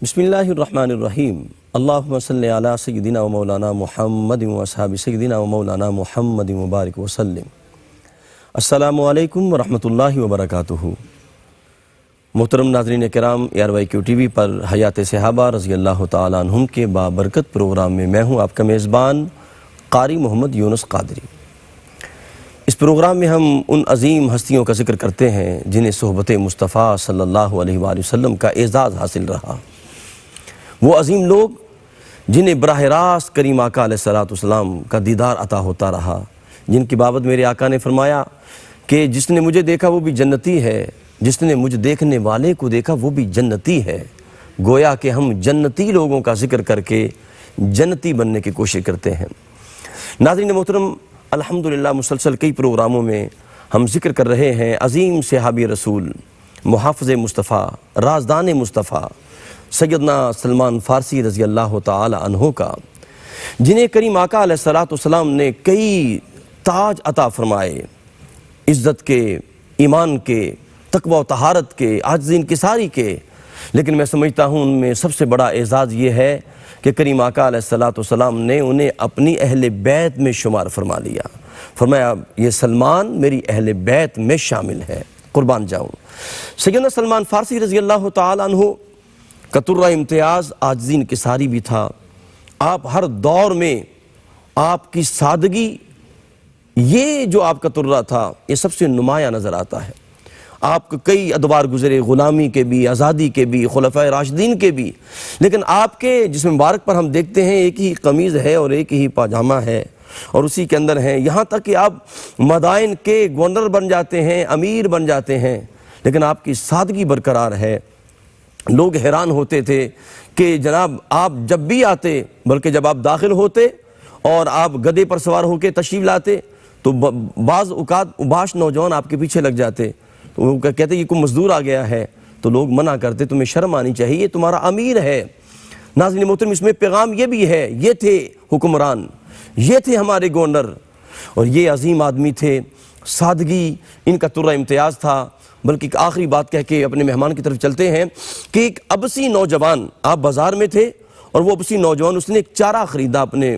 بسم اللہ الرحمن الرحیم اللہم صلی علی سیدنا و مولانا محمد و اصحاب سیدنا و مولانا محمد مبارک وسلم۔ السلام علیکم ورحمۃ اللہ وبرکاتہ۔ محترم ناظرین کرام، ARYQ TV پر حیات صحابہ رضی اللہ تعالیٰ عنہم کے بابرکت پروگرام میں میں ہوں آپ کا میزبان قاری محمد یونس قادری۔ اس پروگرام میں ہم ان عظیم ہستیوں کا ذکر کرتے ہیں جنہیں صحبت مصطفیٰ صلی اللہ علیہ وآلہ وسلم کا اعزاز حاصل رہا۔ وہ عظیم لوگ جنہیں براہ راست کریم آقا علیہ السلام کا دیدار عطا ہوتا رہا، جن کی بابت میرے آقا نے فرمایا کہ جس نے مجھے دیکھا وہ بھی جنتی ہے، جس نے مجھے دیکھنے والے کو دیکھا وہ بھی جنتی ہے۔ گویا کہ ہم جنتی لوگوں کا ذکر کر کے جنتی بننے کی کوشش کرتے ہیں۔ ناظرین محترم، الحمدللہ مسلسل کئی پروگراموں میں ہم ذکر کر رہے ہیں عظیم صحابی رسول، محافظ مصطفیٰ، رازدان مصطفیٰ سیدنا سلمان فارسی رضی اللہ تعالی عنہ کا، جنہیں کریم آقا علیہ السلام نے کئی تاج عطا فرمائے، عزت کے، ایمان کے، تقوی و طہارت کے، عاجزی انکساری کے، لیکن میں سمجھتا ہوں ان میں سب سے بڑا اعزاز یہ ہے کہ کریم آقا علیہ السلام نے انہیں اپنی اہل بیت میں شمار فرما لیا۔ فرمایا یہ سلمان میری اہل بیت میں شامل ہے، قربان جاؤں۔ سیدنا سلمان فارسی رضی اللہ تعالی عنہ کا ترہ امتیاز عاجزی انکساری بھی تھا۔ آپ ہر دور میں آپ کی سادگی، یہ جو آپ کا ترہ تھا، یہ سب سے نمایاں نظر آتا ہے۔ آپ کے کئی ادوار گزرے، غلامی کے بھی، آزادی کے بھی، خلفائے راشدین کے بھی، لیکن آپ کے جسم مبارک پر ہم دیکھتے ہیں ایک ہی قمیض ہے اور ایک ہی پاجامہ ہے اور اسی کے اندر ہیں، یہاں تک کہ آپ مدائن کے گورنر بن جاتے ہیں، امیر بن جاتے ہیں، لیکن آپ کی سادگی برقرار ہے۔ لوگ حیران ہوتے تھے کہ جناب آپ جب بھی آتے، بلکہ جب آپ داخل ہوتے اور آپ گدھے پر سوار ہو کے تشریف لاتے تو بعض اوقات اباش نوجوان آپ کے پیچھے لگ جاتے، تو وہ کہتے یہ کوئی مزدور آ گیا ہے، تو لوگ منع کرتے تمہیں شرم آنی چاہیے، یہ تمہارا امیر ہے۔ ناظرین محترم، اس میں پیغام یہ بھی ہے، یہ تھے حکمران، یہ تھے ہمارے گورنر، اور یہ عظیم آدمی تھے۔ سادگی ان کا ترہ امتیاز تھا۔ بلکہ ایک آخری بات کہہ کے اپنے مہمان کی طرف چلتے ہیں کہ ایک ابسی نوجوان، آپ بازار میں تھے اور وہ ابسی نوجوان، اس نے ایک چارہ خریدا اپنے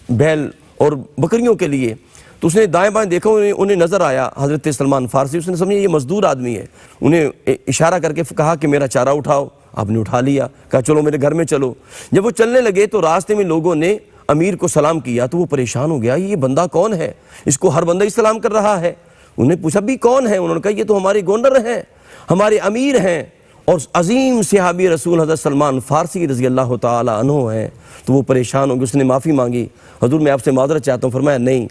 بیل اور بکریوں کے لیے، تو اس نے دائیں بائیں دیکھا، انہیں نظر آیا حضرت سلمان فارسی، اس نے سمجھا یہ مزدور آدمی ہے، انہیں اشارہ کر کے کہا کہ میرا چارہ اٹھاؤ۔ آپ نے اٹھا لیا، کہا چلو میرے گھر میں چلو۔ جب وہ چلنے لگے تو راستے میں لوگوں نے امیر کو سلام کیا تو وہ پریشان ہو گیا، یہ بندہ کون ہے؟ اس کو ہر بندہ ہی سلام کر رہا ہے۔ انہوں نے پوچھا بھی کون ہے؟ انہوں نے کہا یہ تو ہمارے گورنر ہیں، ہمارے امیر ہیں، اور عظیم صحابی رسول حضرت سلمان فارسی رضی اللہ تعالی عنہ ہیں۔ تو وہ پریشان ہو گئے، اس نے معافی مانگی، حضور میں آپ سے معذرت چاہتا ہوں۔ فرمایا نہیں،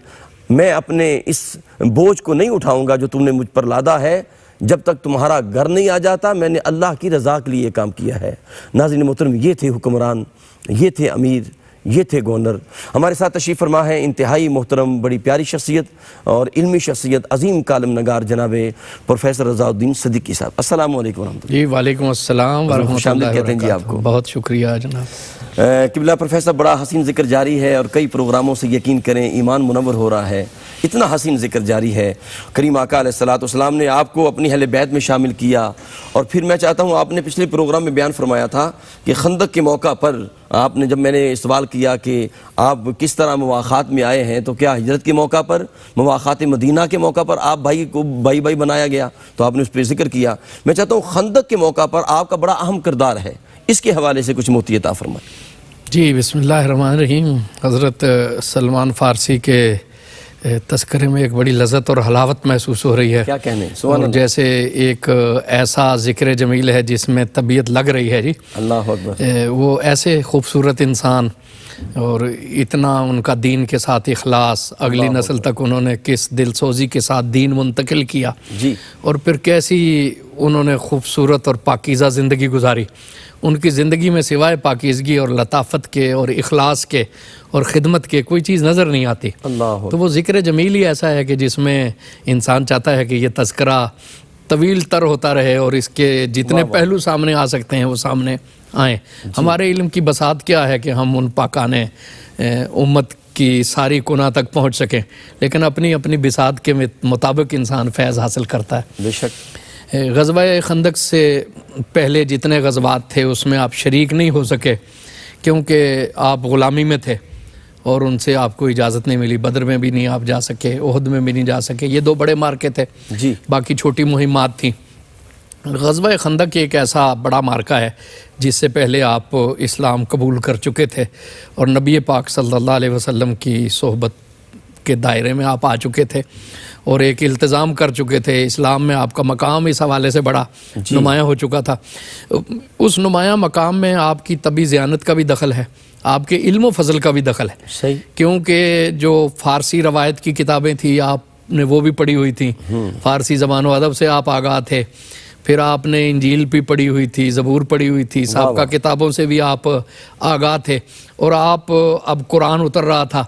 میں اپنے اس بوجھ کو نہیں اٹھاؤں گا جو تم نے مجھ پر لادا ہے، جب تک تمہارا گھر نہیں آ جاتا، میں نے اللہ کی رضا کے لیے یہ کام کیا ہے۔ ناظرین محترم، یہ تھے حکمران، یہ تھے امیر، یہ تھے گورنر۔ ہمارے ساتھ تشریف فرما ہے انتہائی محترم، بڑی پیاری شخصیت اور علمی شخصیت، عظیم کالم نگار جناب پروفیسر رضا الدین صدیقی صاحب۔ السلام علیکم ورحمۃ اللہ۔ جی وعلیکم السلام ورحمۃ اللہ کہتے ہیں جی آپ کو۔ بہت شکریہ جناب۔ قبلہ پروفیسر، بڑا حسین ذکر جاری ہے اور کئی پروگراموں سے یقین کریں ایمان منور ہو رہا ہے، اتنا حسین ذکر جاری ہے۔ کریم آقا علیہ السلام نے آپ کو اپنی اہل بیت میں شامل کیا، اور پھر میں چاہتا ہوں، آپ نے پچھلے پروگرام میں بیان فرمایا تھا کہ خندق کے موقع پر آپ نے، جب میں نے سوال کیا کہ آپ کس طرح مواخات میں آئے ہیں، تو کیا ہجرت کے موقع پر، مواخات مدینہ کے موقع پر آپ بھائی کو بھائی بھائی بنایا گیا، تو آپ نے اس پہ ذکر کیا۔ میں چاہتا ہوں خندق کے موقع پر آپ کا بڑا اہم کردار ہے، اس کے حوالے سے کچھ موتی عطا فرمائیں۔ جی بسم اللہ الرحمن الرحیم۔ حضرت سلمان فارسی کے تذکرے میں ایک بڑی لذت اور حلاوت محسوس ہو رہی ہے۔ کیا کہنے، اور جیسے ایک ایسا ذکر جمیل ہے جس میں طبیعت لگ رہی ہے۔ جی اللہ اکبر۔ وہ ایسے خوبصورت انسان، اور اتنا ان کا دین کے ساتھ اخلاص، اگلی نسل تک انہوں نے کس دل سوزی کے ساتھ دین منتقل کیا، جی، اور پھر کیسی انہوں نے خوبصورت اور پاکیزہ زندگی گزاری۔ ان کی زندگی میں سوائے پاکیزگی اور لطافت کے اور اخلاص کے اور خدمت کے کوئی چیز نظر نہیں آتی۔ اللہ، تو وہ ذکر جمیل ہی ایسا ہے کہ جس میں انسان چاہتا ہے کہ یہ تذکرہ طویل تر ہوتا رہے اور اس کے جتنے پہلو سامنے آ سکتے ہیں وہ سامنے آئیں۔ ہمارے علم کی بساط کیا ہے کہ ہم ان پاکانے امت کی ساری کنہ تک پہنچ سکیں، لیکن اپنی اپنی بساط کے مطابق انسان فیض حاصل کرتا ہے۔ بے شک۔ غزوہ خندق سے پہلے جتنے غزوات تھے اس میں آپ شریک نہیں ہو سکے کیونکہ آپ غلامی میں تھے اور ان سے آپ کو اجازت نہیں ملی. بدر میں بھی نہیں آپ جا سکے, احد میں بھی نہیں جا سکے. یہ 2 بڑے مارکے تھے, جی باقی چھوٹی مہمات تھیں. غزوہ خندق ایک ایسا بڑا مارکہ ہے جس سے پہلے آپ اسلام قبول کر چکے تھے اور نبی پاک صلی اللہ علیہ وسلم کی صحبت کے دائرے میں آپ آ چکے تھے اور ایک التزام کر چکے تھے. اسلام میں آپ کا مقام اس حوالے سے بڑا نمایاں ہو چکا تھا. اس نمایاں مقام میں آپ کی طبی ذہانت کا بھی دخل ہے, آپ کے علم و فضل کا بھی دخل ہے. صحیح. کیونکہ جو فارسی روایت کی کتابیں تھیں آپ نے وہ بھی پڑھی ہوئی تھیں, فارسی زبان و ادب سے آپ آگاہ تھے. پھر آپ نے انجیل بھی پڑھی ہوئی تھی, زبور پڑھی ہوئی تھی, سابقہ کتابوں سے بھی آپ آگاہ تھے. اور آپ اب قرآن اتر رہا تھا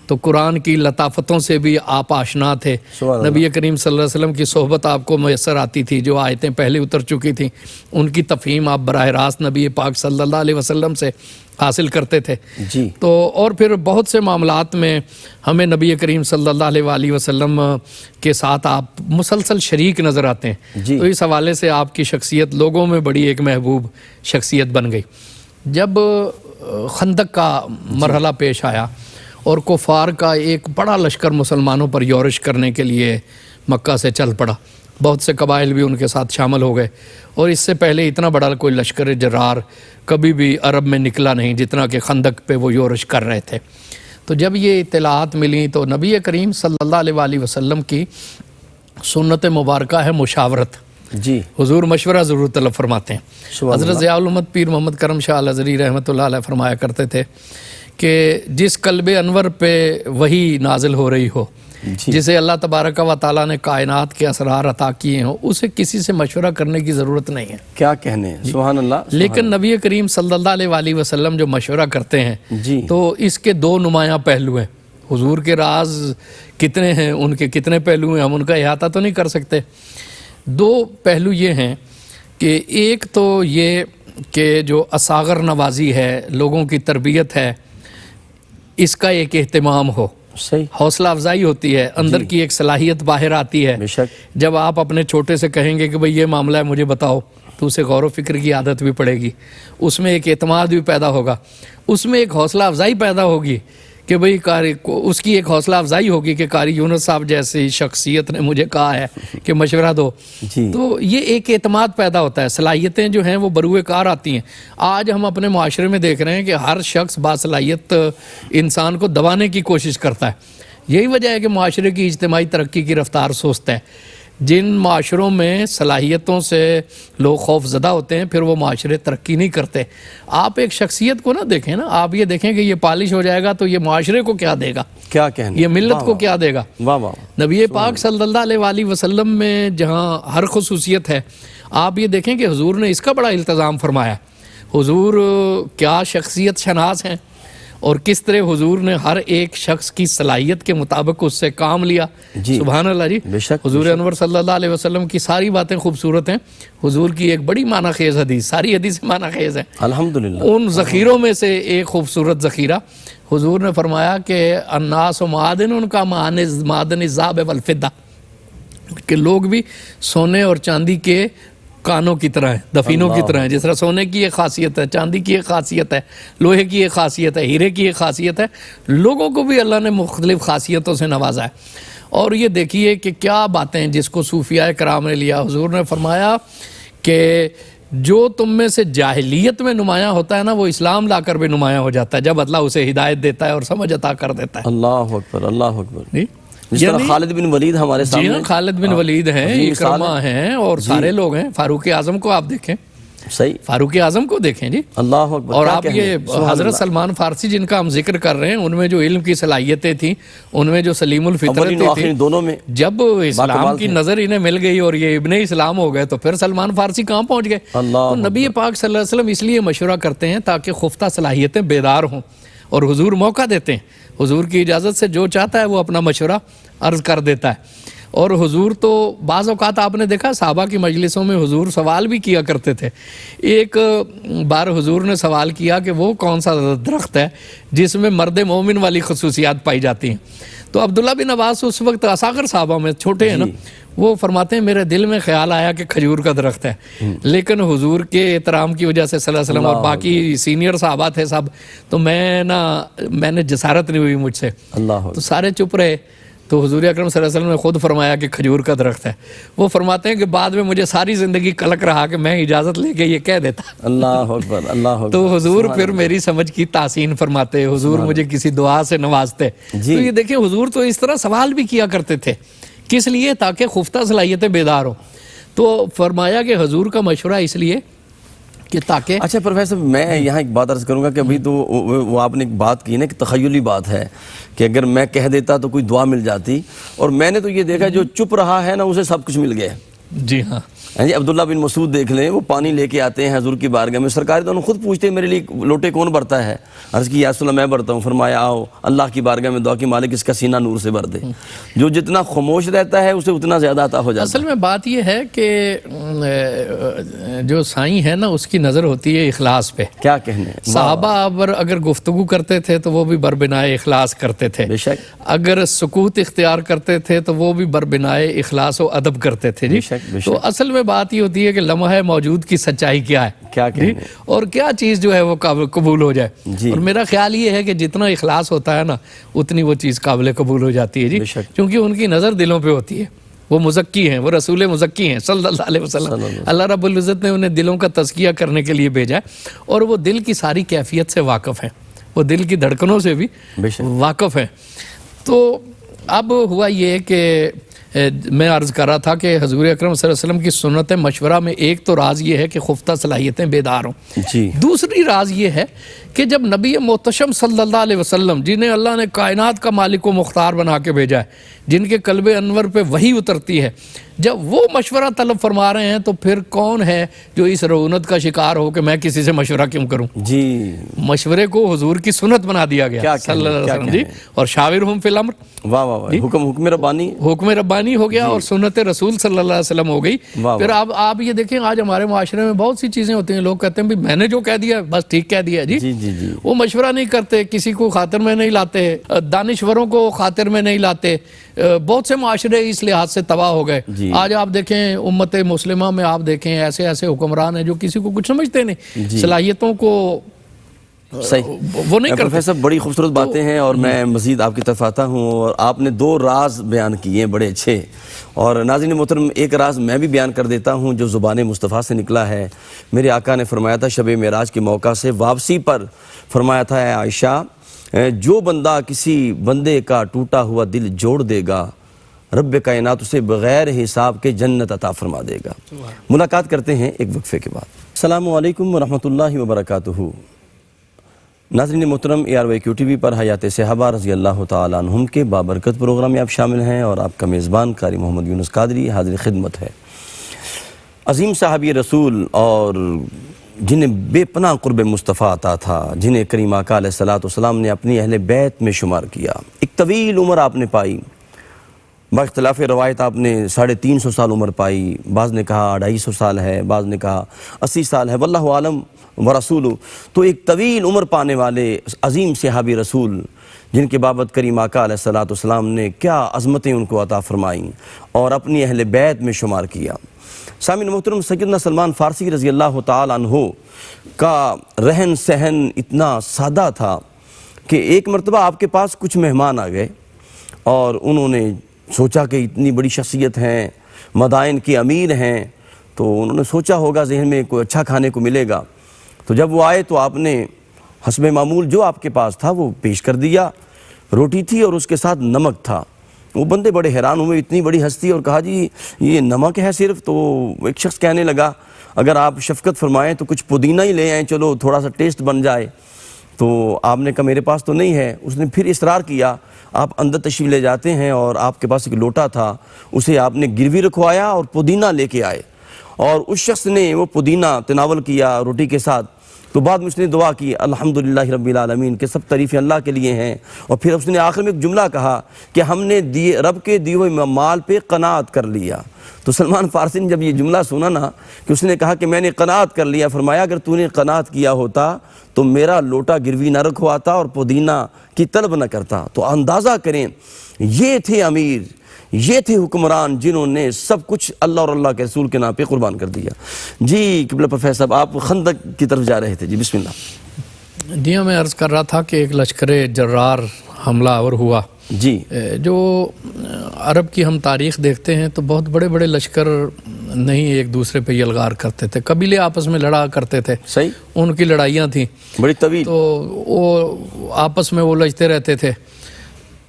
تو قرآن کی لطافتوں سے بھی آپ آشنا تھے. نبی کریم صلی اللہ علیہ وسلم کی صحبت آپ کو میسر آتی تھی. جو آیتیں پہلے اتر چکی تھیں ان کی تفہیم آپ براہ راست نبی پاک صلی اللہ علیہ وسلم سے حاصل کرتے تھے. جی تو اور پھر بہت سے معاملات میں ہمیں نبی کریم صلی اللہ علیہ وآلہ وسلم کے ساتھ آپ مسلسل شریک نظر آتے ہیں. جی. تو اس حوالے سے آپ کی شخصیت لوگوں میں بڑی ایک محبوب شخصیت بن گئی. جب خندق کا مرحلہ پیش آیا اور کفار کا ایک بڑا لشکر مسلمانوں پر یورش کرنے کے لیے مکہ سے چل پڑا, بہت سے قبائل بھی ان کے ساتھ شامل ہو گئے, اور اس سے پہلے اتنا بڑا کوئی لشکر جرار کبھی بھی عرب میں نکلا نہیں جتنا کہ خندق پہ وہ یورش کر رہے تھے. تو جب یہ اطلاعات ملیں تو نبی کریم صلی اللہ علیہ وآلہ وسلم کی سنت مبارکہ ہے مشاورت. جی حضور مشورہ ضرور طلب فرماتے ہیں. حضرت ضیاء الامت پیر محمد کرم شاہ الازہری رحمۃ اللہ علیہ فرمایا کرتے تھے کہ جس قلب انور پہ وحی نازل ہو رہی ہو, جسے اللہ تبارک و تعالیٰ نے کائنات کے اسرار عطا کیے ہوں, اسے کسی سے مشورہ کرنے کی ضرورت نہیں ہے. کیا کہنے ہیں, سبحان اللہ. لیکن نبی کریم صلی اللہ علیہ وآلہ وسلم جو مشورہ کرتے ہیں جی تو اس کے 2 نمایاں پہلو ہیں. حضور کے راز کتنے ہیں, ان کے کتنے پہلو ہیں, ہم ان کا احاطہ تو نہیں کر سکتے. 2 پہلو یہ ہیں کہ ایک تو یہ کہ جو اصاغر نوازی ہے, لوگوں کی تربیت ہے, اس کا ایک اہتمام ہو. صحیح. حوصلہ افزائی ہوتی ہے, اندر کی ایک صلاحیت باہر آتی ہے. بے شک. جب آپ اپنے چھوٹے سے کہیں گے کہ بھئی یہ معاملہ ہے مجھے بتاؤ, تو اسے غور و فکر کی عادت بھی پڑے گی, اس میں ایک اعتماد بھی پیدا ہوگا, اس میں ایک حوصلہ افزائی پیدا ہوگی کہ بھئی قاری اس کی ایک حوصلہ افزائی ہوگی کہ قاری یونس صاحب جیسی شخصیت نے مجھے کہا ہے کہ مشورہ دو. جی. تو یہ ایک اعتماد پیدا ہوتا ہے, صلاحیتیں جو ہیں وہ بروئے کار آتی ہیں. آج ہم اپنے معاشرے میں دیکھ رہے ہیں کہ ہر شخص باصلاحیت انسان کو دبانے کی کوشش کرتا ہے. یہی وجہ ہے کہ معاشرے کی اجتماعی ترقی کی رفتار سست ہے. جن معاشروں میں صلاحیتوں سے لوگ خوف زدہ ہوتے ہیں پھر وہ معاشرے ترقی نہیں کرتے. آپ ایک شخصیت کو نہ دیکھیں نا, آپ یہ دیکھیں کہ یہ پالش ہو جائے گا تو یہ معاشرے کو کیا دے گا, کیا کہنے, یہ ملت کو کیا دے گا. واہ واہ. نبی پاک صلی اللہ علیہ وآلہ وسلم میں جہاں ہر خصوصیت ہے, آپ یہ دیکھیں کہ حضور نے اس کا بڑا التزام فرمایا. حضور کیا شخصیت شناس ہیں اور کس طرح حضور نے ہر ایک شخص کی صلاحیت کے مطابق اس سے کام لیا. جی. سبحان اللہ. جی بے شک. حضور انور صلی اللہ علیہ وسلم کی ساری باتیں خوبصورت ہیں. حضور کی ایک بڑی معنی خیز حدیث, ساری حدیث معنی خیز ہیں الحمدللہ. ان ذخیروں میں سے ایک خوبصورت ذخیرہ حضور نے فرمایا کہ الناس و معادن ان کا معدن الذهب والفضہ, کہ لوگ بھی سونے اور چاندی کے کانوں کی طرح ہیں, دفینوں کی طرح ہیں. جس طرح سونے کی ایک خاصیت ہے, چاندی کی ایک خاصیت ہے, لوہے کی ایک خاصیت ہے, ہیرے کی ایک خاصیت ہے, لوگوں کو بھی اللہ نے مختلف خاصیتوں سے نوازا ہے. اور یہ دیکھیے کہ کیا باتیں ہیں جس کو صوفیاء کرام نے لیا. حضور نے فرمایا کہ جو تم میں سے جاہلیت میں نمایاں ہوتا ہے نا, وہ اسلام لا کر بھی نمایاں ہو جاتا ہے جب اللہ اسے ہدایت دیتا ہے اور سمجھ عطا کر دیتا ہے. اللہ اکبر, اللہ اکبر. جی جس طرح خالد بن ولید ہمارے سامنے. جی ہاں, خالد بن ولید ہیں, اکرمہ ہیں, اور سارے لوگ ہیں. فاروق اعظم کو آپ دیکھیں, صحیح, فاروق اعظم کو دیکھیں. جی اللہ اکبر. اور آپ یہ حضرت سلمان فارسی جن کا ہم ذکر کر رہے ہیں, ان میں جو علم کی صلاحیتیں تھیں, ان میں جو سلیم الفطرت تھی, دونوں میں جب اسلام کی نظر انہیں مل گئی اور یہ ابن اسلام ہو گئے تو پھر سلمان فارسی کہاں پہنچ گئے. تو نبی پاک صلی اللہ علیہ وسلم اس لیے مشورہ کرتے ہیں تاکہ خفتہ صلاحیتیں بیدار ہوں, اور حضور موقع دیتے ہیں. حضور کی اجازت سے جو چاہتا ہے وہ اپنا مشورہ عرض کر دیتا ہے. اور حضور تو بعض اوقات آپ نے دیکھا صحابہ کی مجلسوں میں حضور سوال بھی کیا کرتے تھے. ایک بار حضور نے سوال کیا کہ وہ کون سا درخت ہے جس میں مرد مومن والی خصوصیات پائی جاتی ہیں. تو عبداللہ بن عباس اس وقت اصاغر صحابہ میں چھوٹے ہیں نا, وہ فرماتے ہیں میرے دل میں خیال آیا کہ کھجور کا درخت ہے، لیکن حضور کے احترام کی وجہ سے صلی اللہ علیہ وسلم اور باقی سینئر صحابہ تھے سب، تو میں نے جسارت نہیں ہوئی مجھ سے، اللہ تو سارے چپ رہے۔ تو حضور اکرم صلی اللہ علیہ وسلم نے خود فرمایا کہ کھجور کا درخت ہے۔ وہ فرماتے ہیں کہ بعد میں مجھے ساری زندگی کلک رہا کہ میں اجازت لے کے یہ کہہ دیتا، اللہ اکبر، اللہ اکبر۔ تو حضور پھر میری سمجھ کی تحسین فرماتے، حضور مجھے کسی دعا سے نوازتے۔ تو یہ دیکھیں حضور تو اس طرح سوال بھی کیا کرتے تھے، کس لیے؟ تاکہ خفتہ صلاحیتیں بیدار ہوں۔ تو فرمایا کہ حضور کا مشورہ اس لیے کہ تاکہ اچھا پروفیسر، میں یہاں ایک بات عرض کروں گا کہ ابھی تو وہ آپ نے ایک بات کی نا کہ تخیلی بات ہے کہ اگر میں کہہ دیتا تو کوئی دعا مل جاتی، اور میں نے تو یہ دیکھا جو چپ رہا ہے نا اسے سب کچھ مل گیا۔ جی ہاں، جی عبداللہ بن مسعود دیکھ لیں، وہ پانی لے کے آتے ہیں حضور کی بارگاہ میں، سرکار تو انہوں خود پوچھتے ہیں میرے لیے لوٹے کون بھرتا ہے؟ عرض کی یا رسول اللہ میں بھرتا ہوں۔ فرمایا آؤ اللہ کی بارگاہ میں دعا کہ مالک اس کا سینہ نور سے بھر دے۔ جو جتنا خاموش رہتا ہے اسے اتنا زیادہ عطا ہو جاتا ہے۔ اصل میں بات یہ ہے کہ جو سائیں ہے نا اس کی نظر ہوتی ہے اخلاص پہ۔ کیا کہنے، صحابہ اگر گفتگو کرتے تھے تو وہ بھی بربنائے اخلاص کرتے تھے، بے شک اگر سکوت اختیار کرتے تھے تو وہ بھی بربنائے اخلاص و ادب کرتے تھے۔ جی تو اصل میں بات یہ ہوتی ہے کہ لمحہ موجود کی سچائی کیا ہے، کیا کہنے، اور کیا چیز جو ہے وہ قبول ہو جائے۔ جی اور میرا خیال یہ ہے کہ جتنا اخلاص ہوتا ہے نا اتنی وہ چیز قابل قبول ہو جاتی ہے۔ جی بے شک، کیونکہ ان کی نظر دلوں پہ ہوتی ہے، وہ مزکی ہیں، وہ رسول مزکی ہیں صلی اللہ علیہ وسلم۔ اللہ رب العزت نے انہیں دلوں کا تزکیہ کرنے کے لیے بھیجا ہے، اور وہ دل کی ساری کیفیت سے واقف ہیں، وہ دل کی دھڑکنوں سے بھی بے شک، واقف ہیں۔ تو اب ہوا یہ کہ میں عرض کر رہا تھا کہ حضور اکرم صلی اللہ علیہ وسلم کی سنت مشورہ میں ایک تو راز یہ ہے کہ خفتہ صلاحیتیں بیدار ہوں، جی دوسری راز یہ ہے کہ جب نبی محتشم صلی اللہ علیہ وسلم جنہیں اللہ نے کائنات کا مالک و مختار بنا کے بھیجا ہے، جن کے قلب انور پہ وحی اترتی ہے، جب وہ مشورہ طلب فرما رہے ہیں تو پھر کون ہے جو اس رعونت کا شکار ہو کہ میں کسی سے مشورہ کیوں کروں؟ جی مشورے کو حضور کی سنت بنا دیا گیا صلی اللہ علیہ وسلم۔ جی اور شاورہم فی الامر، واہ واہ واہ، حکم ربانی، حکم ربانی ہو گیا اور سنت رسول صلی اللہ علیہ وسلم ہو گئی۔ پھر آپ یہ دیکھیں آج ہمارے معاشرے میں بہت سی چیزیں ہوتی ہیں، لوگ کہتے ہیں میں نے جو کہہ دیا بس ٹھیک کہہ دیا۔ جی جی جی جی، وہ مشورہ نہیں کرتے، کسی کو خاطر میں نہیں لاتے، دانشوروں کو خاطر میں نہیں لاتے۔ بہت سے معاشرے اس لحاظ سے تباہ ہو گئے۔ آج آپ دیکھیں امت مسلمہ میں آپ دیکھیں ایسے ایسے حکمران ہیں جو کسی کو کچھ سمجھتے نہیں، صلاحیتوں کو صحیح وہ نہیں کرتے۔ پروفیسر بڑی خوبصورت باتیں ہیں، اور میں مزید آپ کی طرف آتا ہوں، اور آپ نے دو راز بیان کیے ہیں بڑے اچھے، اور ناظرین محترم ایک راز میں بھی بیان کر دیتا ہوں جو زبان مصطفیٰ سے نکلا ہے۔ میرے آقا نے فرمایا تھا شب معراج کے موقع سے واپسی پر، فرمایا تھا اے عائشہ جو بندہ کسی بندے کا ٹوٹا ہوا دل جوڑ دے گا رب کائنات اسے بغیر حساب کے جنت عطا فرما دے گا۔ ملاقات کرتے ہیں ایک وقفے کے بعد۔ السلام علیکم ورحمۃ اللہ وبرکاتہ۔ ناظرین محترم ARYQ-TV پر حیات صحابہ رضی اللہ تعالیٰ عنہم کے بابرکت پروگرام میں آپ شامل ہیں، اور آپ کا میزبان قاری محمد یونس قادری حاضر خدمت ہے۔ عظیم صحابی رسول اور جنہیں بے پناہ قرب مصطفیٰ عطا تھا، جنہیں کریم آقا علیہ السلام نے اپنی اہل بیت میں شمار کیا، ایک طویل عمر آپ نے پائی، با اختلاف روایت آپ نے 350 سال عمر پائی، بعض نے کہا 250 سال ہے، بعض نے کہا 80 سال ہے، واللہ عالم ورسولہ۔ تو ایک طویل عمر پانے والے عظیم صحابی رسول جن کے بابت کریم آقا علیہ السلام نے کیا عظمتیں ان کو عطا فرمائیں اور اپنی اہل بیت میں شمار کیا۔ سامعین محترم، سیدنا سلمان فارسی رضی اللہ تعالیٰ عنہ کا رہن سہن اتنا سادہ تھا کہ ایک مرتبہ آپ کے پاس کچھ مہمان آ گئے، اور انہوں نے سوچا کہ اتنی بڑی شخصیت ہیں، مدائن کے امیر ہیں، تو انہوں نے سوچا ہوگا ذہن میں کوئی اچھا کھانے کو ملے گا۔ تو جب وہ آئے تو آپ نے حسب معمول جو آپ کے پاس تھا وہ پیش کر دیا، روٹی تھی اور اس کے ساتھ نمک تھا۔ وہ بندے بڑے حیران ہوئے، اتنی بڑی ہستی، اور کہا جی یہ نمک ہے صرف؟ تو ایک شخص کہنے لگا اگر آپ شفقت فرمائیں تو کچھ پودینہ ہی لے آئیں، چلو تھوڑا سا ٹیسٹ بن جائے۔ تو آپ نے کہا میرے پاس تو نہیں ہے۔ اس نے پھر اصرار کیا، آپ اندر تشریف لے جاتے ہیں، اور آپ کے پاس ایک لوٹا تھا، اسے آپ نے گروی رکھوایا اور پودینہ لے کے آئے، اور اس شخص نے وہ پودینہ تناول کیا روٹی کے ساتھ۔ تو بعد میں اس نے دعا کی الحمدللہ رب العالمین کہ سب تعریفیں اللہ کے لیے ہیں، اور پھر اس نے آخر میں ایک جملہ کہا کہ ہم نے رب کے دیے ہوئے مال پہ قناعت کر لیا۔ تو سلمان فارسی نے جب یہ جملہ سنا نا کہ اس نے کہا کہ میں نے قناعت کر لیا، فرمایا اگر تو نے قناعت کیا ہوتا تو میرا لوٹا گروی نہ رکھواتا اور پودینہ کی طلب نہ کرتا۔ تو اندازہ کریں یہ تھے امیر، یہ تھے حکمران جنہوں نے سب کچھ اللہ اور اللہ کے رسول کے نام پہ قربان کر دیا۔ جی قبلہ پروفیسر صاحب، آپ خندق کی طرف جا رہے تھے، جی بسم اللہ۔ جی میں عرض کر رہا تھا کہ ایک لشکر جرار حملہ آور ہوا۔ جی جو عرب کی ہم تاریخ دیکھتے ہیں تو بہت بڑے بڑے لشکر نہیں ایک دوسرے پہ یلغار کرتے تھے، قبیلے آپس میں لڑا کرتے تھے، صحیح، ان کی لڑائیاں تھیں بڑی طویل، تو وہ آپس میں وہ لڑتے رہتے تھے۔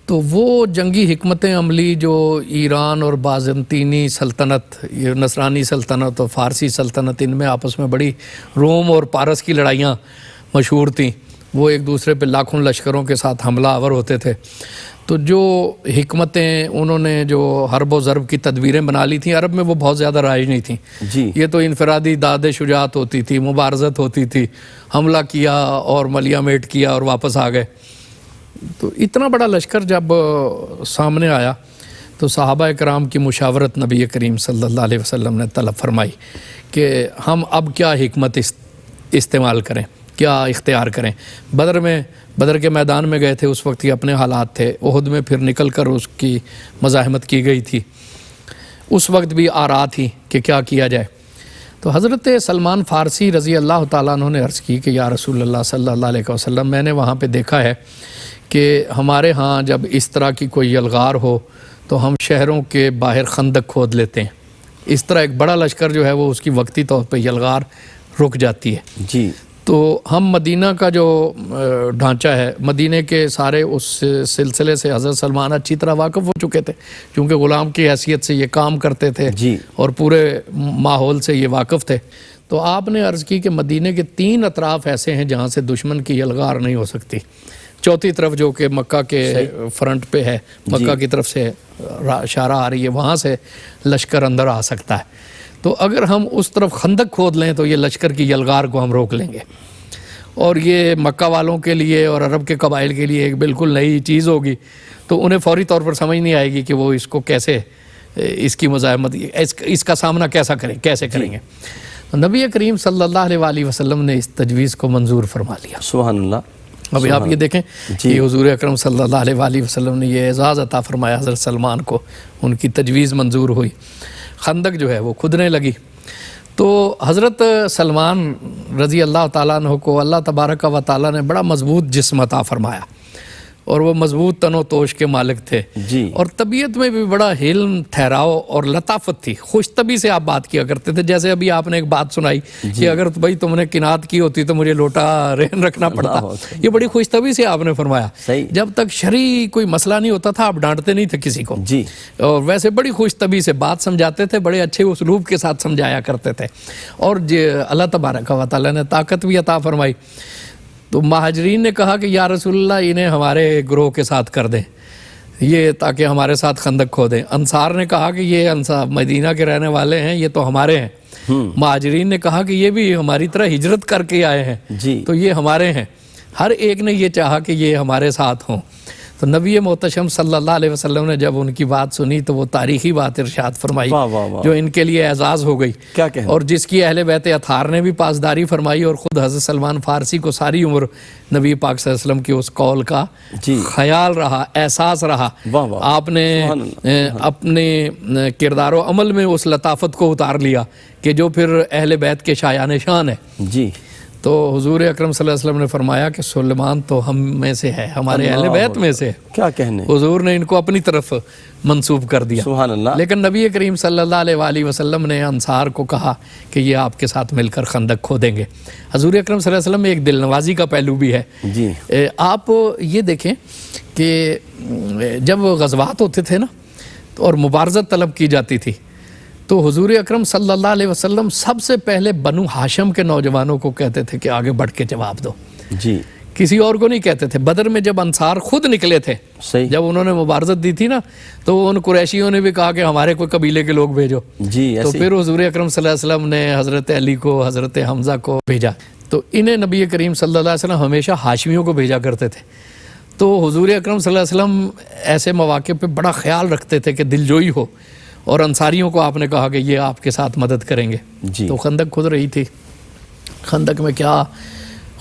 تو وہ جنگی حکمت عملی جو ایران اور بازنطینی سلطنت، یہ نصرانی سلطنت اور فارسی سلطنت، ان میں آپس میں بڑی روم اور پارس کی لڑائیاں مشہور تھیں، وہ ایک دوسرے پہ لاکھوں لشکروں کے ساتھ حملہ آور ہوتے تھے۔ تو جو حکمتیں انہوں نے جو حرب و ضرب کی تدبیریں بنا لی تھیں، عرب میں وہ بہت زیادہ رائج نہیں تھیں۔ جی یہ تو انفرادی داد شجاعت ہوتی تھی، مبارزت ہوتی تھی، حملہ کیا اور ملیہ میٹ کیا اور واپس آ گئے۔ تو اتنا بڑا لشکر جب سامنے آیا تو صحابہ کرام کی مشاورت نبی کریم صلی اللہ علیہ وسلم نے طلب فرمائی کہ ہم اب کیا حکمت استعمال کریں، کیا اختیار کریں۔ بدر کے میدان میں گئے تھے، اس وقت کے اپنے حالات تھے، احد میں پھر نکل کر اس کی مزاحمت کی گئی تھی، اس وقت بھی آرا تھی کہ کیا کیا جائے۔ تو حضرت سلمان فارسی رضی اللہ تعالیٰ عنہ نے عرض کی کہ یا رسول اللہ صلی اللہ علیہ وسلم، میں نے وہاں پہ دیکھا ہے کہ ہمارے ہاں جب اس طرح کی کوئی یلغار ہو تو ہم شہروں کے باہر خندق کھود لیتے ہیں، اس طرح ایک بڑا لشکر جو ہے وہ اس کی وقتی طور پہ یلغار رک جاتی ہے۔ جی تو ہم مدینہ کا جو ڈھانچہ ہے، مدینہ کے سارے اس سلسلے سے حضرت سلمان اچھی طرح واقف ہو چکے تھے، چونکہ غلام کی حیثیت سے یہ کام کرتے تھے جی اور پورے ماحول سے یہ واقف تھے۔ تو آپ نے عرض کی کہ مدینہ کے 3 اطراف ایسے ہیں جہاں سے دشمن کی یلغار نہیں ہو سکتی، چوتھی طرف جو کہ مکہ کے فرنٹ پہ ہے، مکہ کی طرف سے اشارہ آ رہی ہے، وہاں سے لشکر اندر آ سکتا ہے۔ تو اگر ہم اس طرف خندق کھود لیں تو یہ لشکر کی یلغار کو ہم روک لیں گے، اور یہ مکہ والوں کے لیے اور عرب کے قبائل کے لیے ایک بالکل نئی چیز ہوگی، تو انہیں فوری طور پر سمجھ نہیں آئے گی کہ وہ اس کو کیسے، اس کی مزاحمت، اس کا سامنا کیسے کریں گے۔ تو نبی کریم صلی اللہ علیہ وسلم نے اس تجویز کو منظور فرما لیا۔ سبحان اللہ۔ ابھی آپ یہ دیکھیں کہ حضور اکرم صلی اللہ علیہ وسلم نے یہ اعزاز عطا فرمایا حضرت سلمان کو، ان کی تجویز منظور ہوئی، خندق جو ہے وہ کھدنے لگی۔ تو حضرت سلمان رضی اللہ تعالیٰ عنہ کو اللہ تبارک و تعالیٰ نے بڑا مضبوط جسم عطا فرمایا، اور وہ مضبوط تن و توش کے مالک تھے، جی اور طبیعت میں بھی بڑا حلم، ٹھہراؤ اور لطافت تھی، خوش طبی سے آپ بات کیا کرتے تھے۔ جیسے ابھی آپ نے ایک بات سنائی کہ اگر بھائی تم نے قناعت کی ہوتی تو مجھے لوٹا رہن رکھنا پڑتا، یہ بڑی خوش طبی سے آپ نے فرمایا۔ صحیح، جب تک شرعی کوئی مسئلہ نہیں ہوتا تھا آپ ڈانٹتے نہیں تھے کسی کو، جی اور ویسے بڑی خوش طبی سے بات سمجھاتے تھے، بڑے اچھے اسلوب کے ساتھ سمجھایا کرتے تھے، اور اللہ تبارک و تعالیٰ نے طاقت بھی عطا فرمائی۔ تو مہاجرین نے کہا کہ یا رسول اللہ انہیں ہمارے گروہ کے ساتھ کر دیں، یہ تاکہ ہمارے ساتھ خندق کھودیں۔ انصار نے کہا کہ یہ مدینہ کے رہنے والے ہیں، یہ تو ہمارے ہیں۔ مہاجرین نے کہا کہ یہ بھی ہماری طرح ہجرت کر کے آئے ہیں، جی تو یہ ہمارے ہیں۔ ہر ایک نے یہ چاہا کہ یہ ہمارے ساتھ ہوں۔ تو نبی محتشم صلی اللہ علیہ وسلم نے جب ان کی بات سنی تو وہ تاریخی بات ارشاد فرمائی واہ واہ واہ، جو ان کے لیے اعزاز ہو گئی، کیا کہنا، اور جس کی اہل بیت اطہار نے بھی پاسداری فرمائی، اور خود حضرت سلمان فارسی کو ساری عمر نبی پاک صلی اللہ علیہ وسلم کی اس قول کا جی خیال رہا، احساس رہا۔ واہ واہ، آپ نے سبحان اللہ، اپنے کردار و عمل میں اس لطافت کو اتار لیا کہ جو پھر اہل بیت کے شایان شان ہے۔ جی تو حضور اکرم صلی اللہ علیہ وسلم نے فرمایا کہ سلیمان تو ہم میں سے ہے، ہمارے اہل بیت میں سے ہے۔ کیا کہنے، حضور نے ان کو اپنی طرف منسوب کر دیا۔ سبحان اللہ۔ لیکن نبی کریم صلی اللہ علیہ وسلم نے انصار کو کہا کہ یہ آپ کے ساتھ مل کر خندق کھودیں گے۔ حضور اکرم صلی اللہ علیہ وسلم میں ایک دل نوازی کا پہلو بھی ہے۔ جی آپ یہ دیکھیں کہ جب غزوات ہوتے تھے نا اور مبارزت طلب کی جاتی تھی تو حضور اکرم صلی اللہ علیہ وسلم سب سے پہلے بنو ہاشم کے نوجوانوں کو کہتے تھے کہ آگے بڑھ کے جواب دو، جی کسی اور کو نہیں کہتے تھے۔ بدر میں جب انصار خود نکلے تھے، صحیح، جب انہوں نے مبارزت دی تھی نا تو ان قریشیوں نے بھی کہا کہ ہمارے کوئی قبیلے کے لوگ بھیجو، جی تو ایسے پھر حضور اکرم صلی اللہ علیہ وسلم نے حضرت علی کو، حضرت حمزہ کو بھیجا۔ تو انہیں نبی کریم صلی اللہ علیہ وسلم ہمیشہ ہاشمیوں کو بھیجا کرتے تھے۔ تو حضور اکرم صلی اللہ علیہ وسلم ایسے مواقع پہ بڑا خیال رکھتے تھے کہ دلجوئی ہو، اور انصاریوں کو آپ نے کہا کہ یہ آپ کے ساتھ مدد کریں گے۔ جی تو خندق کھد رہی تھی، خندق میں کیا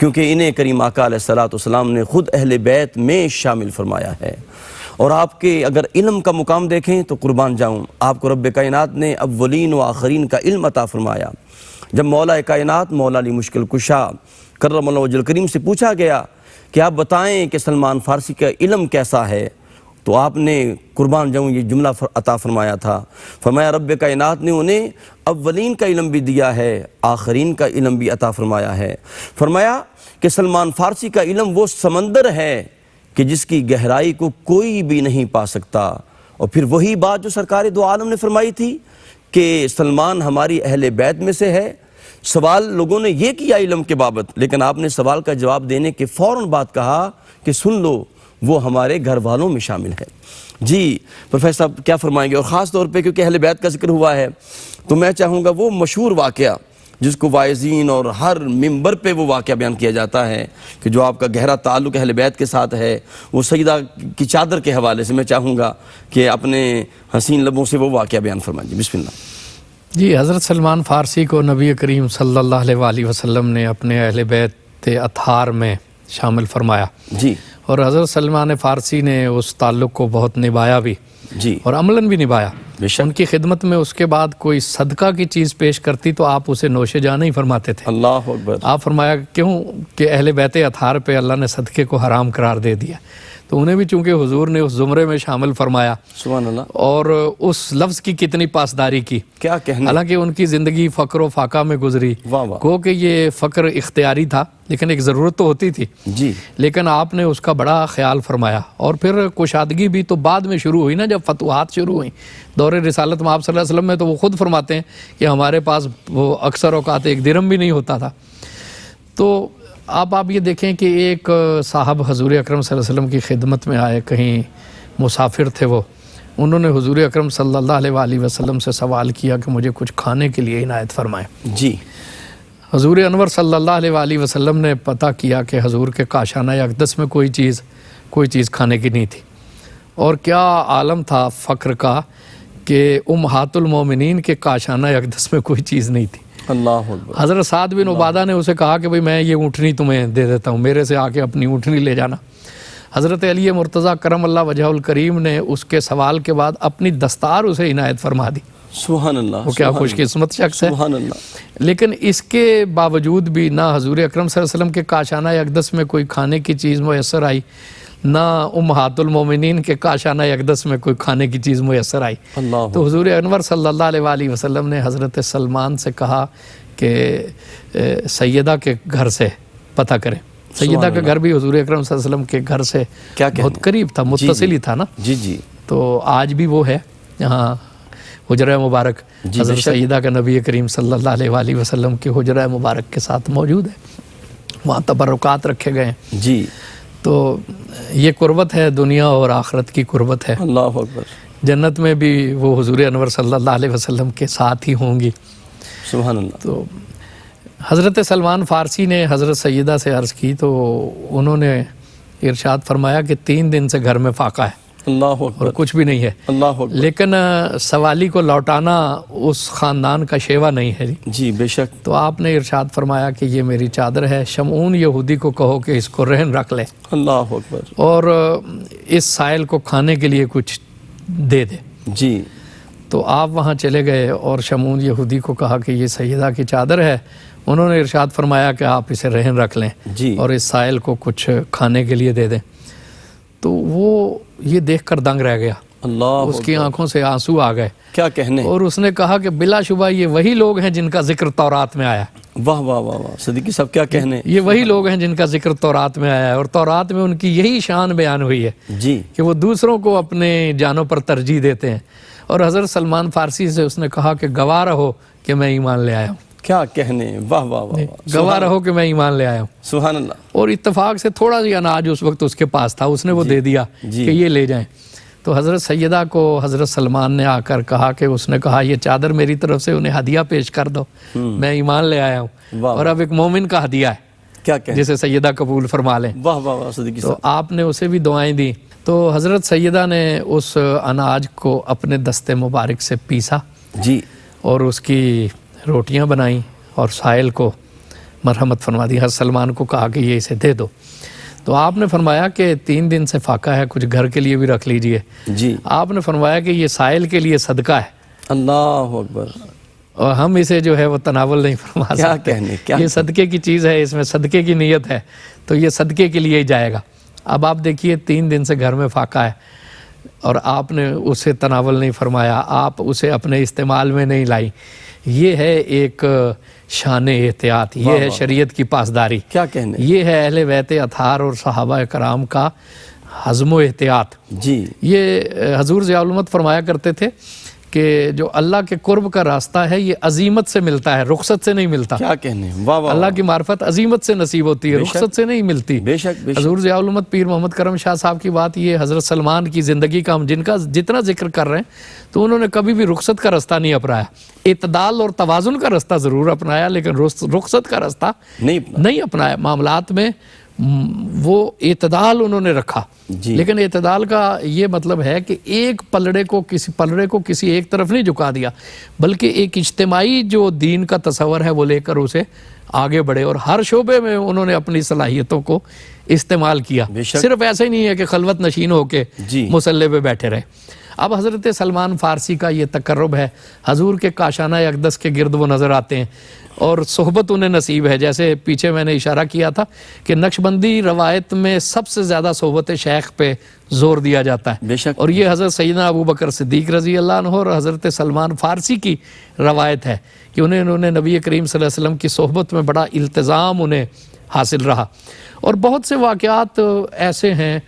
کیونکہ انہیں کریم آقا علیہ الصلوۃ والسلام نے خود اہل بیت میں شامل فرمایا ہے۔ اور آپ کے اگر علم کا مقام دیکھیں تو قربان جاؤں، آپ کو رب کائنات نے اولین و آخرین کا علم عطا فرمایا۔ جب مولا کائنات مولا علی مشکل کشا کرم اللہ وجہ الکریم سے پوچھا گیا کہ آپ بتائیں کہ سلمان فارسی کا علم کیسا ہے، تو آپ نے قربان جاؤں یہ جملہ عطا فرمایا تھا، فرمایا رب کائنات نے انہیں اولین کا علم بھی دیا ہے، آخرین کا علم بھی عطا فرمایا ہے۔ فرمایا کہ سلمان فارسی کا علم وہ سمندر ہے کہ جس کی گہرائی کو کوئی بھی نہیں پا سکتا۔ اور پھر وہی بات جو سرکار دو عالم نے فرمائی تھی کہ سلمان ہماری اہل بیت میں سے ہے۔ سوال لوگوں نے یہ کیا علم کے بابت، لیکن آپ نے سوال کا جواب دینے کے فوراً بات کہا کہ سن لو وہ ہمارے گھر والوں میں شامل ہے۔ جی پروفیسر صاحب کیا فرمائیں گے؟ اور خاص طور پہ کیونکہ اہل بیت کا ذکر ہوا ہے تو میں چاہوں گا وہ مشہور واقعہ جس کو وائزین اور ہر ممبر پہ وہ واقعہ بیان کیا جاتا ہے کہ جو آپ کا گہرا تعلق اہل بیت کے ساتھ ہے، وہ سیدہ کی چادر کے حوالے سے میں چاہوں گا کہ اپنے حسین لبوں سے وہ واقعہ بیان فرمائیں۔ بسم اللہ۔ جی حضرت سلمان فارسی کو نبی کریم صلی اللہ علیہ وآلہ وسلم نے اپنے اہل بیت اطہار میں شامل فرمایا جی، اور حضرت سلمان فارسی نے اس تعلق کو بہت نبھایا بھی جی، اور عملاً بھی نبھایا۔ بے شک۔ ان کی خدمت میں اس کے بعد کوئی صدقہ کی چیز پیش کرتی تو آپ اسے نوش جان ہی فرماتے تھے۔ اللہ اکبر۔ آپ فرمایا کیوں کہ اہل بیت اطہار پہ اللہ نے صدقے کو حرام قرار دے دیا، تو انہیں بھی چونکہ حضور نے اس زمرے میں شامل فرمایا سبحان اللہ، اور اس لفظ کی کتنی پاسداری کی۔ کیا کہنا۔ حالانکہ ان کی زندگی فقر و فاقہ میں گزری، واہ واہ۔ گو کہ یہ فقر اختیاری تھا لیکن ایک ضرورت تو ہوتی تھی، جی، لیکن آپ نے اس کا بڑا خیال فرمایا۔ اور پھر کشادگی بھی تو بعد میں شروع ہوئی نا، جب فتوحات شروع ہوئیں دور رسالت میں آپ صلی اللہ علیہ وسلم میں، تو وہ خود فرماتے ہیں کہ ہمارے پاس وہ اکثر اوقات ایک درہم بھی نہیں ہوتا تھا۔ تو آپ یہ دیکھیں کہ ایک صاحب حضور اکرم صلی اللہ علیہ وسلم کی خدمت میں آئے، کہیں مسافر تھے وہ، انہوں نے حضور اکرم صلی اللہ علیہ وآلہ وسلم سے سوال کیا کہ مجھے کچھ کھانے کے لیے عنایت فرمائیں۔ جی، حضور انور صلی اللہ علیہ وآلہ وسلم نے پتہ کیا کہ حضور کے کاشانہ اقدس میں کوئی چیز کھانے کی نہیں تھی، اور کیا عالم تھا فقر کا کہ امہات المومنین کے کاشانہ اقدس میں کوئی چیز نہیں تھی۔ اللہ اکبر۔ حضرت سعد بن عبادہ نے اسے کہا کہ بھئی میں یہ اونٹنی تمہیں دے دیتا ہوں، میرے سے آ کے اپنی اونٹنی لے جانا۔ حضرت علی مرتضیٰ کرم اللہ وجہ الکریم نے اس کے سوال کے بعد اپنی دستار اسے عنایت فرما دی۔ سبحان اللہ، وہ کیا خوش قسمت شخص ہے۔ سبحان اللہ۔ لیکن اس کے باوجود بھی نہ حضور اکرم صلی اللہ علیہ وسلم کے کاشانہ اقدس میں کوئی کھانے کی چیز میسر آئی، نہ امہات المومنین کے کاشانہ اقدس میں کوئی کھانے کی چیز میسر آئی۔ اللہ تو حضور انور صلی اللہ علیہ وآلہ وسلم نے حضرت سلمان سے کہا کہ سیدہ کے گھر سے پتہ کریں۔ سیدہ کا گھر بھی حضور اکرم صلی اللہ علیہ وسلم کے گھر سے بہت قریب تھا، متصل ہی تھا نا۔ جی جی۔ تو آج بھی وہ ہے یہاں حجرہ مبارک، حضرت سیدہ کا نبی کریم صلی اللہ علیہ وآلہ وسلم کے حجرہ مبارک کے ساتھ موجود ہے، وہاں تبرکات رکھے گئے ہیں۔ جی، تو یہ قربت ہے، دنیا اور آخرت کی قربت ہے۔ اللہ اکبر۔ جنت میں بھی وہ حضور انور صلی اللہ علیہ وسلم کے ساتھ ہی ہوں گی۔ سبحان اللہ۔ تو حضرت سلمان فارسی نے حضرت سیدہ سے عرض کی تو انہوں نے ارشاد فرمایا کہ 3 دن سے گھر میں فاقہ ہے اللہ اور اکبر۔ کچھ بھی نہیں ہے، اللہ اکبر۔ لیکن سوالی کو لوٹانا اس خاندان کا شیوا نہیں ہے۔ جی بے شک۔ تو آپ نے ارشاد فرمایا کہ یہ میری چادر ہے، شمعون یہودی کو کہو کہ اس کو رہن رکھ لے اللہ اکبر۔ اور اس سائل کو کھانے کے لیے کچھ دے دے۔ جی، تو آپ وہاں چلے گئے اور شمعون یہودی کو کہا کہ یہ سیدہ کی چادر ہے، انہوں نے ارشاد فرمایا کہ آپ اسے رہن رکھ لیں جی، اور اس سائل کو کچھ کھانے کے لیے دے دیں۔ تو وہ یہ دیکھ کر دنگ رہ گیا، اللہ اس کی آنکھوں سے آنسو آ گئے کیا کہنے۔ اور اس نے کہا کہ بلا شبہ یہ وہی لوگ ہیں جن کا ذکر تورات میں آیا ہے، واہ واہ واہ واہ، صدیقی صاحب کیا کہنے۔ یہ وہی لوگ ہیں جن کا ذکر تورات میں آیا ہے، اور تورات میں ان کی یہی شان بیان ہوئی ہے جی، کہ وہ دوسروں کو اپنے جانوں پر ترجیح دیتے ہیں۔ اور حضرت سلمان فارسی سے اس نے کہا کہ گواہ رہو کہ میں ایمان لے آیا ہوں، کیا کہنے، واہ واہ واہ واہ، گواہ رہو کہ میں ایمان لے آیا ہوں۔ سبحان اللہ۔ اور اتفاق سے تھوڑا سا اناج اس وقت اس کے پاس تھا، اس نے وہ دے دیا کہ یہ لے جائیں۔ تو حضرت سیدہ کو حضرت سلمان نے آ کر کہا کہ اس نے کہا یہ چادر میری طرف سے انہیں ہدیہ پیش کر دو، میں ایمان لے آیا ہوں اور اب ایک مومن کا ہدیہ ہے کیا کہنے، جسے سیدہ قبول فرما لیں۔ واہ واہ واہ، صدیقی تو صاحب۔ آپ نے اسے بھی دعائیں دی۔ تو حضرت سیدہ نے اس اناج کو اپنے دستے مبارک سے پیسا جی، اور اس کی روٹیاں بنائیں اور سائل کو مرحمت فرما دی. حضرت سلمان کو کہا کہ یہ اسے دے دو. تو آپ نے فرمایا کہ 3 دن سے فاقہ ہے, کچھ گھر کے لیے بھی رکھ لیجئے. جی. آپ نے فرمایا کہ یہ سائل کے لیے صدقہ ہے. اللہ اکبر. اور ہم اسے جو ہے وہ تناول نہیں فرما کیا سکتے. کہنے, کیا یہ صدقے کی چیز ہے, اس میں صدقے کی نیت ہے, تو یہ صدقے کے لیے ہی جائے گا. اب آپ دیکھیے 3 دن سے گھر میں فاقہ ہے اور آپ نے اسے تناول نہیں فرمایا, آپ اسے اپنے استعمال میں نہیں لائی. یہ ہے ایک شان احتیاط, یہ ہے شریعت کی پاسداری. کیا کہنے, یہ ہے اہل بیت اطہار اور صحابہ کرام کا حزم و احتیاط. جی. یہ حضور ضیاء الامت فرمایا کرتے تھے کہ جو اللہ کے قرب کا راستہ ہے یہ عزیمت سے ملتا ہے, رخصت سے نہیں ملتا. کیا کہنے, واہ واہ. اللہ کی معرفت عزیمت سے نصیب ہوتی ہے, رخصت سے نہیں ملتی. بے شک, بے شک. حضور ضیاء الامت پیر محمد کرم شاہ صاحب کی بات, یہ حضرت سلمان کی زندگی کا ہم جن کا جتنا ذکر کر رہے ہیں تو انہوں نے کبھی بھی رخصت کا راستہ نہیں اپنایا. اعتدال اور توازن کا راستہ ضرور اپنایا لیکن رخصت کا راستہ نہیں اپنایا. معاملات میں وہ اعتدال انہوں نے رکھا. جی. لیکن اعتدال کا یہ مطلب ہے کہ ایک پلڑے کو کسی ایک طرف نہیں جھکا دیا, بلکہ ایک اجتماعی جو دین کا تصور ہے وہ لے کر اسے آگے بڑھے اور ہر شعبے میں انہوں نے اپنی صلاحیتوں کو استعمال کیا. صرف ایسا ہی نہیں ہے کہ خلوت نشین ہو کے مصلی پہ بیٹھے رہے. اب حضرت سلمان فارسی کا یہ تقرب ہے, حضور کے کاشانہ اقدس کے گرد وہ نظر آتے ہیں اور صحبت انہیں نصیب ہے. جیسے پیچھے میں نے اشارہ کیا تھا کہ نقشبندی روایت میں سب سے زیادہ صحبت شیخ پہ زور دیا جاتا ہے, اور یہ حضرت سیدنا ابو بکر صدیق رضی اللہ عنہ اور حضرت سلمان فارسی کی روایت ہے کہ انہوں نے نبی کریم صلی اللہ علیہ وسلم کی صحبت میں بڑا التزام انہیں حاصل رہا. اور بہت سے واقعات ایسے ہیں,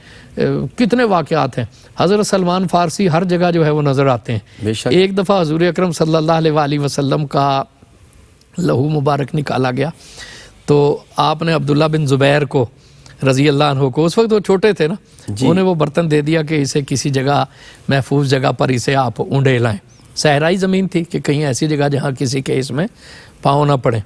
کتنے واقعات ہیں. حضرت سلمان فارسی ہر جگہ جو ہے وہ نظر آتے ہیں. ایک دفعہ حضور اکرم صلی اللہ علیہ وآلہ وسلم کا لہو مبارک نکالا گیا تو آپ نے عبداللہ بن زبیر کو رضی اللہ عنہ کو, اس وقت وہ چھوٹے تھے نا, انہیں وہ برتن دے دیا کہ اسے کسی جگہ محفوظ جگہ پر اسے آپ اونڈے لائیں. صحرائی زمین تھی کہ کہیں ایسی جگہ جہاں کسی کے اس میں پاؤں نہ پڑے.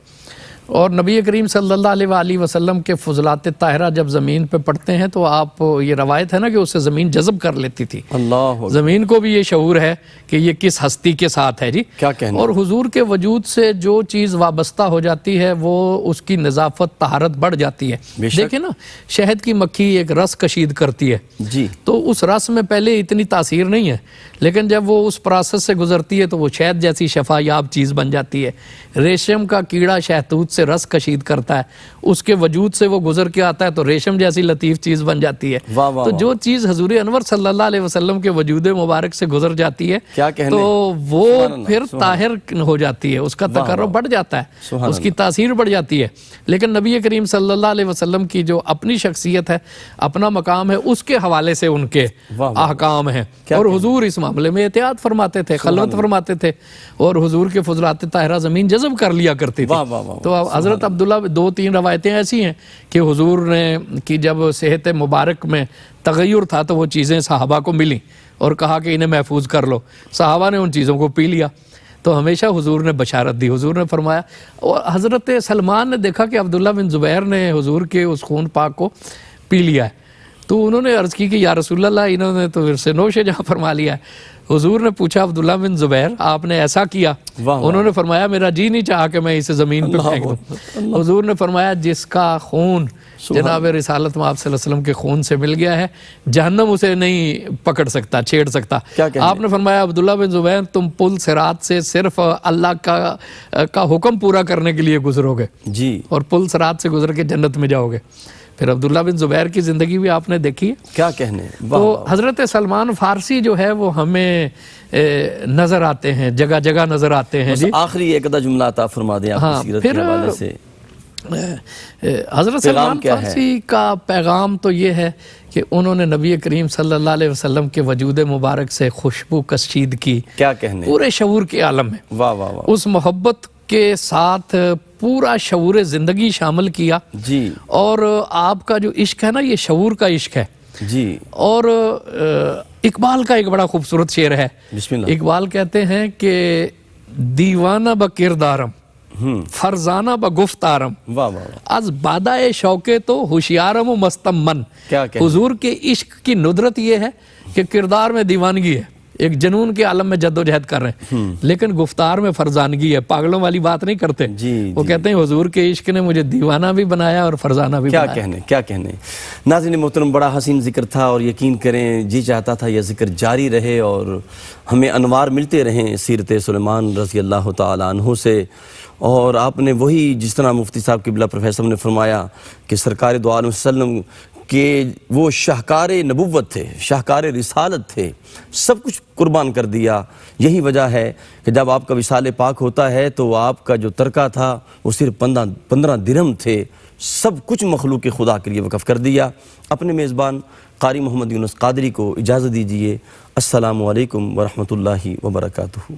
اور نبی کریم صلی اللہ علیہ وآلہ وسلم کے فضلات طاہرہ جب زمین پہ پڑتے ہیں تو آپ, یہ روایت ہے نا کہ اسے زمین جذب کر لیتی تھی. اللہ, زمین کو بھی یہ شعور ہے کہ یہ کس ہستی کے ساتھ ہے. جی کیا کہنا. اور حضور کے وجود سے جو چیز وابستہ ہو جاتی ہے وہ اس کی نظافت طہارت بڑھ جاتی ہے. دیکھیں نا, شہد کی مکھی ایک رس کشید کرتی ہے, جی, تو اس رس میں پہلے اتنی تاثیر نہیں ہے, لیکن جب وہ اس پروسیس سے گزرتی ہے تو وہ شہد جیسی شفا یاب چیز بن جاتی ہے. ریشم کا کیڑا شہتوت سے رس کشید کرتا ہے, اس کے وجود سے وہ گزر کے آتا ہے تو ریشم جیسی لطیف چیز بن جاتی ہے. تو جو چیز حضور انور صلی اللہ علیہ وسلم کے وجود مبارک سے گزر جاتی ہے تو وہ پھر طاہر ہو جاتی ہے, اس کا تقرب بڑھ جاتا ہے, اس کی تاثیر بڑھ جاتی ہے. لیکن نبی کریم صلی اللہ علیہ وسلم کی جو اپنی شخصیت ہے, اپنا مقام ہے, اس کے حوالے سے ان کے احکام ہیں. اور حضور اس معاملے میں احتیاط فرماتے تھے, خلوت فرماتے تھے, اور حضور کے فضلات طاہرہ زمین جذب کر لیا کرتی تھی. تو حضرت عبداللہ 2-3 روایتیں ایسی ہیں کہ حضور نے کی جب صحت مبارک میں تغیر تھا تو وہ چیزیں صحابہ کو ملیں اور کہا کہ انہیں محفوظ کر لو. صحابہ نے ان چیزوں کو پی لیا تو ہمیشہ حضور نے بشارت دی. حضور نے فرمایا, اور حضرت سلمان نے دیکھا کہ عبداللہ بن زبیر نے حضور کے اس خون پاک کو پی لیا ہے تو انہوں نے عرض کی کہ یا رسول اللہ, انہوں نے تو پھر سے نوش جہاں فرما لیا ہے. حضور نے پوچھا عبداللہ بن زبیر آپ نے ایسا کیا؟ انہوں نے فرمایا میرا جی نہیں چاہا کہ میں اسے زمین پہ پھینک دوں. حضور نے فرمایا جس کا خون جناب رسالت میں آپ صلی اللہ علیہ وسلم کے خون سے مل گیا ہے جہنم اسے نہیں پکڑ سکتا, چھیڑ سکتا. آپ نے فرمایا عبداللہ بن زبیر تم پل صراط سے صرف اللہ کا حکم پورا کرنے کے لیے گزرو گے جی, اور پل صراط سے گزر کے جنت میں جاؤ گے. پھر عبداللہ بن زبیر کی زندگی بھی آپ نے دیکھی ہے, کیا کہنے. تو حضرت سلمان فارسی جو ہے وہ ہمیں نظر آتے ہیں, جگہ جگہ نظر آتے ہیں. جی آخری ایک آدھا جملہ عطا فرما دیں آپ کی سیرت کے حوالے سے. حضرت سلمان فارسی کا پیغام تو یہ ہے کہ انہوں نے نبی کریم صلی اللہ علیہ وسلم کے وجود مبارک سے خوشبو کشید کی, کیا کہنے, پورے شعور کے عالم میں. واہ واہ واہ. اس محبت کے ساتھ پورا شعور زندگی شامل کیا جی, اور آپ کا جو عشق ہے نا یہ شعور کا عشق ہے جی. اور اقبال کا ایک بڑا خوبصورت شعر ہے, بسم اللہ. اقبال کہتے ہیں کہ دیوانہ با کردارم فرزانہ با گفتارم از بادائے شوقے تو ہوشیارم و مستم من. حضور کے عشق کی ندرت یہ ہے کہ کردار میں دیوانگی ہے, ایک جنون کے عالم میں جدوجہد کر رہے ہیں، لیکن گفتار میں فرزانگی ہے، پاگلوں والی بات نہیں کرتے. وہ کہتے ہیں حضور کے عشق نے مجھے دیوانہ بھی بنایا اور فرزانہ بھی بنایا. کیا کہنے. ناظرین محترم، بڑا حسین ذکر تھا، اور یقین کریں جی چاہتا تھا یہ ذکر جاری رہے اور ہمیں انوار ملتے رہیں سیرت سلیمان رضی اللہ تعالیٰ عنہ سے. اور آپ نے وہی جس طرح مفتی صاحب قبلہ پروفیسر نے فرمایا کہ سرکار دو عالم وسلم کہ وہ شاہکار نبوت تھے، شاہکار رسالت تھے، سب کچھ قربان کر دیا. یہی وجہ ہے کہ جب آپ کا وصال پاک ہوتا ہے تو آپ کا جو ترکہ تھا وہ صرف 15 درہم تھے، سب کچھ مخلوق خدا کے لیے وقف کر دیا. اپنے میزبان قاری محمد یونس قادری کو اجازت دیجیے. السلام علیکم ورحمۃ اللہ وبرکاتہ.